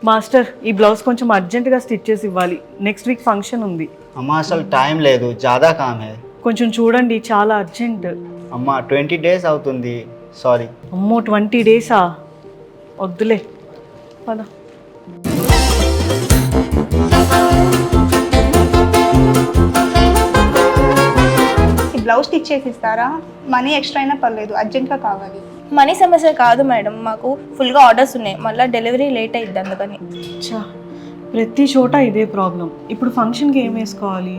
Master ఈ blouse కొంచెం అర్జెంటుగా స్టిచ్ చేసి ఇవ్వాలి, నెక్స్ట్ వీక్ ఫంక్షన్ ఉంది. అమ్మా అసలు టైం లేదు, జాదా కామ్ హై. కొంచెం చూడండి, చాలా అర్జెంట్. అమ్మా 20 days అవుతుంది, సారీ. అమ్మో 20 days-ఆ? వద్దులే, పద. ఈ బ్లౌజ్ స్టిచ్ చేసి ఇస్తారా? మనీ ఎక్స్ట్రా అయినా పర్లేదు, అర్జెంట్గా కావాలి. మనీ సమస్య కాదు మేడం, మాకు ఫుల్గా ఆర్డర్స్ ఉన్నాయి, మళ్ళీ డెలివరీ లేట్ అయ్యిద్ది అందుకని. చా, ప్రతి చోట ఇదే ప్రాబ్లం. ఇప్పుడు ఫంక్షన్కి ఏం వేసుకోవాలి?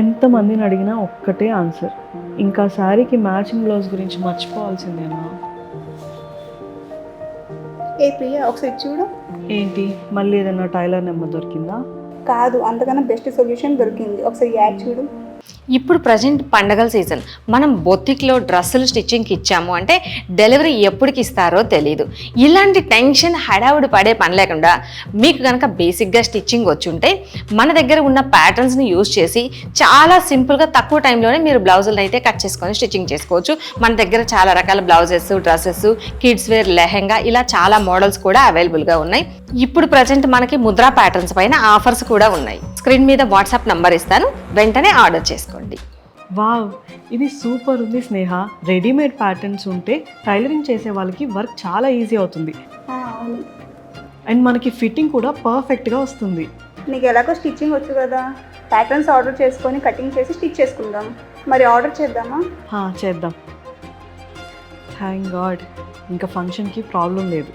ఎంతమందిని అడిగినా ఒక్కటే ఆన్సర్, ఇంకా శారీకి మ్యాచింగ్ బ్లౌజ్ గురించి మర్చిపోవాల్సిందేనా? ఏ ప్రియా, ఒకసారి చూడు. ఏంటి, మళ్ళీ ఏదైనా టైలర్ నెంబర్ దొరికిందా? కాదు, అంతకన్నా బెస్ట్ సొల్యూషన్ దొరికింది, ఒకసారి యాడ్ చూడు. ఇప్పుడు ప్రజెంట్ పండగల సీజన్, మనం బొత్తిక్లో డ్రెస్సులు స్టిచ్చింగ్కి ఇచ్చాము అంటే డెలివరీ ఎప్పటికి ఇస్తారో తెలియదు. ఇలాంటి టెన్షన్ హడావుడి పడే పని లేకుండా మీకు కనుక బేసిక్గా స్టిచ్చింగ్ వచ్చి ఉంటే మన దగ్గర ఉన్న ప్యాటర్న్స్ని యూజ్ చేసి చాలా సింపుల్గా తక్కువ టైంలోనే మీరు బ్లౌజులను అయితే కట్ చేసుకొని స్టిచ్చింగ్ చేసుకోవచ్చు. మన దగ్గర చాలా రకాల blouses, dresses, kids wear, lehenga, ఇలా చాలా మోడల్స్ కూడా అవైలబుల్గా ఉన్నాయి. ఇప్పుడు ప్రజెంట్ మనకి ముద్రా ప్యాటర్న్స్ పైన ఆఫర్స్ కూడా ఉన్నాయి. స్క్రీన్ మీద వాట్సాప్ నంబర్ ఇస్తాను, వెంటనే ఆర్డర్ చేసుకోండి. వావ్, ఇది సూపర్ ఉంది స్నేహ. రెడీమేడ్ ప్యాటర్న్స్ ఉంటే టైలరింగ్ చేసే వాళ్ళకి వర్క్ చాలా ఈజీ అవుతుంది, అవును. అండ్ మనకి ఫిట్టింగ్ కూడా పర్ఫెక్ట్గా వస్తుంది. నీకు ఎలాగో స్టిచ్చింగ్ వచ్చు కదా, ప్యాటర్న్స్ ఆర్డర్ చేసుకొని కటింగ్ చేసి స్టిచ్ చేసుకుందాం. మరి ఆర్డర్ చేద్దామా? చేద్దాం. థ్యాంక్ గాడ్, ఇంకా ఫంక్షన్కి ప్రాబ్లం లేదు.